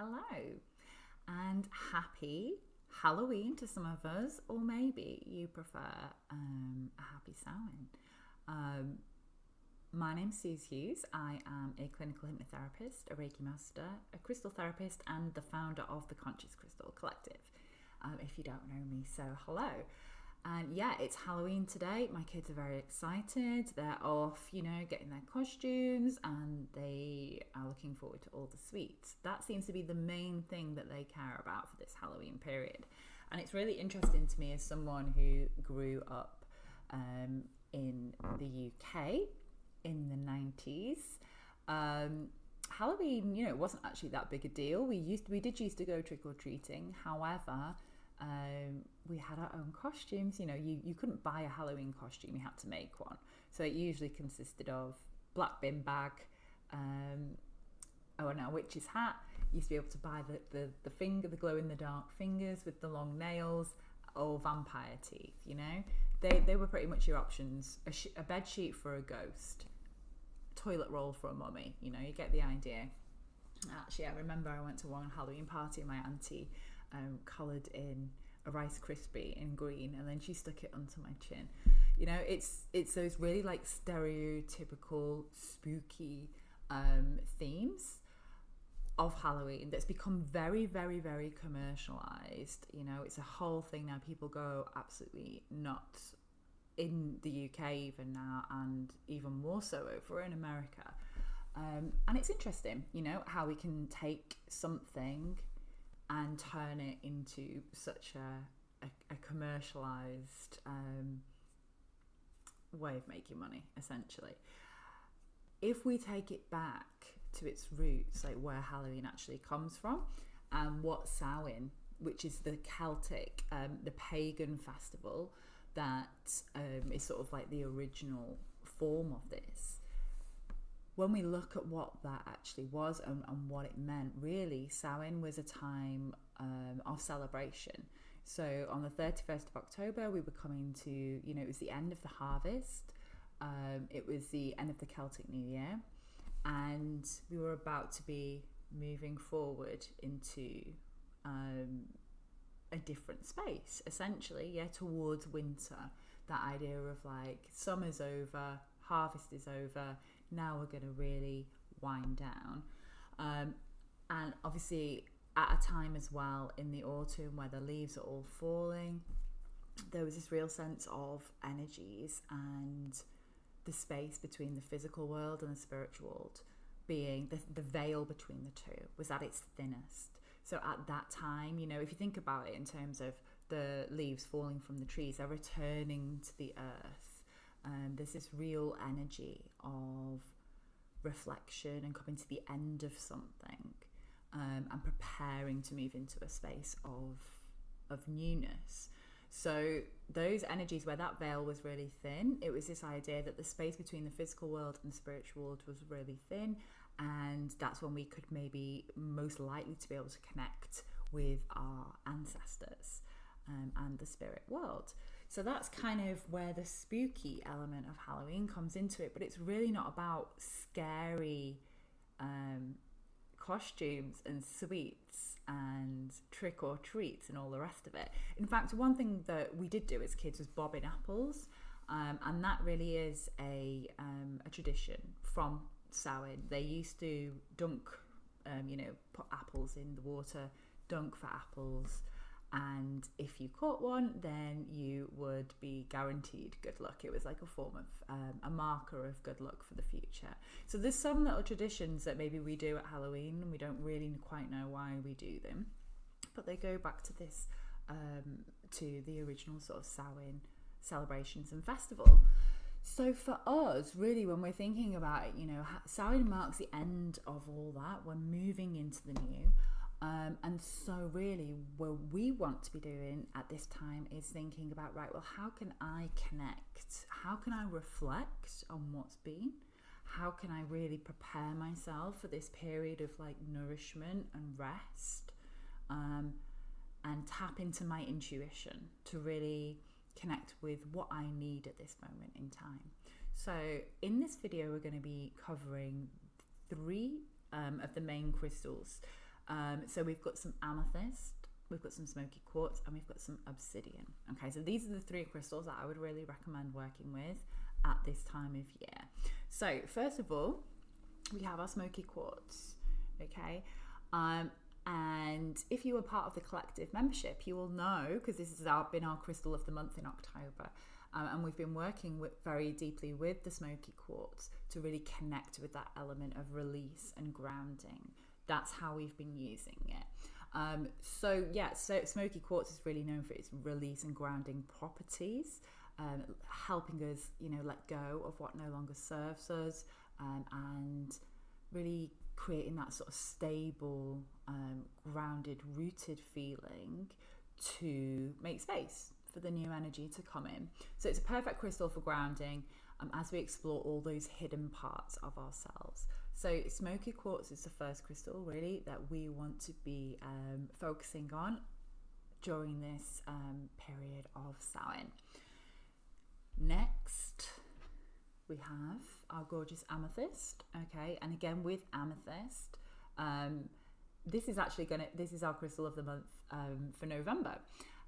hello, and happy Halloween to some of us, or maybe you prefer a happy Samhain. My name's Suze Hughes. I am a clinical hypnotherapist, a Reiki master, a crystal therapist, and the founder of the Conscious Crystal Collective. If you don't know me, so hello. And yeah, it's Halloween today. My kids are very excited. They're off, getting their costumes, and they are looking forward to all the sweets. That seems to be the main thing that they care about for this Halloween period. And it's really interesting to me as someone who grew up in the UK in the 90s. Halloween, it wasn't actually that big a deal. We did used to go trick-or-treating. However, we had our own costumes. You couldn't buy a Halloween costume, you had to make one. So it usually consisted of black bin bag, a witch's hat. You used to be able to buy the glow-in-the-dark fingers with the long nails, or vampire teeth. They were pretty much your options. A bed sheet for a ghost, toilet roll for a mummy. You get the idea. Actually, I remember I went to one Halloween party and my auntie coloured in a Rice Krispie in green, and then she stuck it onto my chin. It's those really like stereotypical spooky themes of Halloween that's become very, very, very commercialized. It's a whole thing now. People go absolutely nuts in the UK even now, and even more so over in America. And it's interesting, how we can take something and turn it into such a commercialized way of making money, essentially. If we take it back to its roots, like where Halloween actually comes from, and what Samhain, which is the Celtic, the pagan festival that is sort of like the original form of this. When we look at what that actually was and what it meant, really, Samhain was a time of celebration. So on the 31st of October, we were coming to, it was the end of the harvest. It was the end of the Celtic New Year. And we were about to be moving forward into a different space, essentially, towards winter. That idea of like, summer's over, harvest is over, now we're going to really wind down. And obviously at a time as well in the autumn where the leaves are all falling, there was this real sense of energies and the space between the physical world and the spiritual world being the veil between the two was at its thinnest. So at that time, if you think about it in terms of the leaves falling from the trees, they're returning to the earth. There's this real energy of reflection and coming to the end of something, and preparing to move into a space of newness. So those energies where that veil was really thin, it was this idea that the space between the physical world and the spiritual world was really thin, and that's when we could maybe most likely to be able to connect with our ancestors and the spirit world. So that's kind of where the spooky element of Halloween comes into it, but it's really not about scary costumes and sweets and trick or treats and all the rest of it. In fact, one thing that we did do as kids was bobbing apples, and that really is a tradition from Samhain. They used to dunk, put apples in the water, dunk for apples, and if you caught one, then you would be guaranteed good luck. It was like a form of a marker of good luck for the future. So there's some little traditions that maybe we do at Halloween and we don't really quite know why we do them, but they go back to this, to the original sort of Samhain celebrations and festival. So for us, really, when we're thinking about it, Samhain marks the end of all that. We're moving into the new. And so really what we want to be doing at this time is thinking about, right, well, how can I connect? How can I reflect on what's been? How can I really prepare myself for this period of like nourishment and rest, and tap into my intuition to really connect with what I need at this moment in time? So in this video, we're going to be covering 3 of the main crystals So we've got some amethyst, we've got some smoky quartz, and we've got some obsidian. Okay, so these are the three crystals that I would really recommend working with at this time of year. So first of all, we have our smoky quartz. Okay, and if you were part of the collective membership, you will know, because this has been our crystal of the month in October, and we've been working very deeply with the smoky quartz to really connect with that element of release and grounding. That's how we've been using it. So smoky quartz is really known for its release and grounding properties, helping us, let go of what no longer serves us, and really creating that sort of stable, grounded, rooted feeling to make space for the new energy to come in. So it's a perfect crystal for grounding as we explore all those hidden parts of ourselves. So smoky quartz is the first crystal really that we want to be focusing on during this period of Samhain. Next, we have our gorgeous amethyst. Okay, and again with amethyst, this is our crystal of the month for November.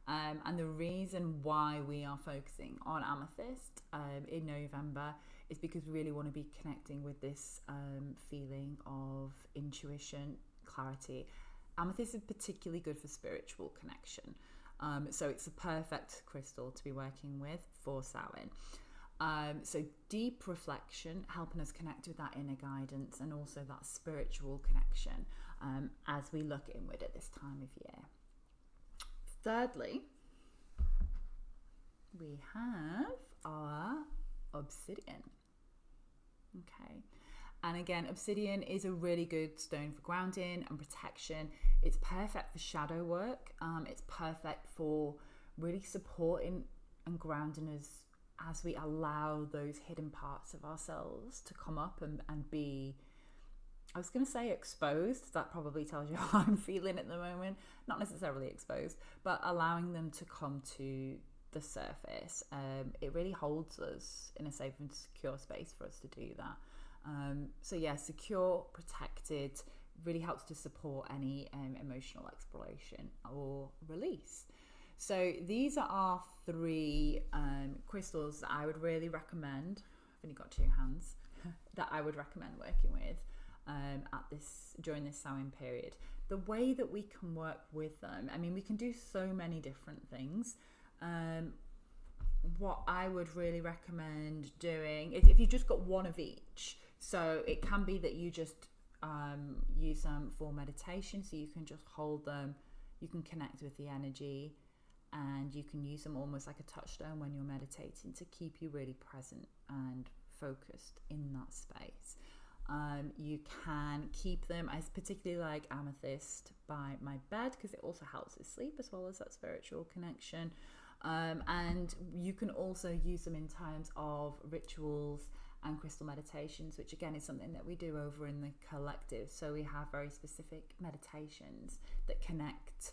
And the reason why we are focusing on amethyst in November is because we really want to be connecting with this feeling of intuition, clarity. Amethyst is particularly good for spiritual connection. So it's a perfect crystal to be working with for Samhain. So deep reflection, helping us connect with that inner guidance and also that spiritual connection as we look inward at this time of year. Thirdly, we have our obsidian. Okay, and again, obsidian is a really good stone for grounding and protection. It's perfect for shadow work. It's perfect for really supporting and grounding us as we allow those hidden parts of ourselves to come up and be, I was going to say exposed. That probably tells you how I'm feeling at the moment. Not necessarily exposed, but allowing them to come to the surface. It really holds us in a safe and secure space for us to do that. Secure, protected, really helps to support any emotional exploration or release. So these are our three crystals that I would really recommend. I've only got two hands that I would recommend working with during this Samhain period. The way that we can work with them, we can do so many different things. What I would really recommend doing is if you've just got one of each. So it can be that you just use them for meditation, so you can just hold them, you can connect with the energy, and you can use them almost like a touchstone when you're meditating to keep you really present and focused in that space. You can keep them, as particularly like amethyst, by my bed because it also helps with sleep as well as that spiritual connection. And you can also use them in terms of rituals and crystal meditations, which again is something that we do over in the collective. So we have very specific meditations that connect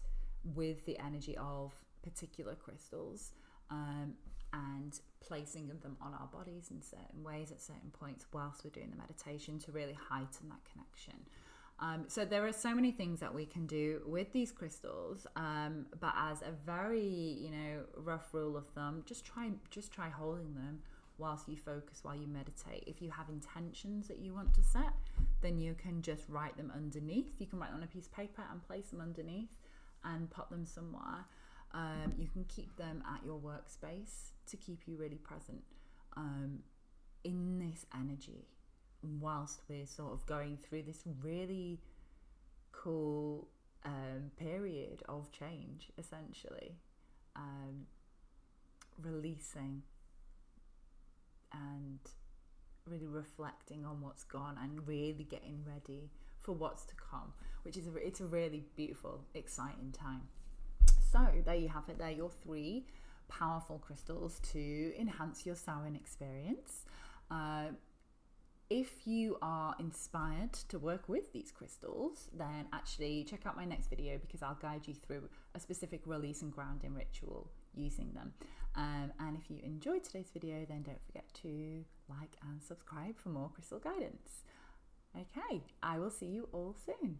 with the energy of particular crystals, and placing them on our bodies in certain ways at certain points whilst we're doing the meditation to really heighten that connection. So there are so many things that we can do with these crystals, but as a very rough rule of thumb, just try holding them whilst you focus, while you meditate. If you have intentions that you want to set, then you can just write them underneath. You can write them on a piece of paper and place them underneath and put them somewhere. You can keep them at your workspace to keep you really present in this energy whilst we're sort of going through this really cool period of change, essentially. Releasing and really reflecting on what's gone and really getting ready for what's to come, which is it's a really beautiful, exciting time. So there you have it. They're your three powerful crystals to enhance your Samhain experience. If you are inspired to work with these crystals, then actually check out my next video because I'll guide you through a specific release and grounding ritual using them. And if you enjoyed today's video, then don't forget to like and subscribe for more crystal guidance. Okay, I will see you all soon.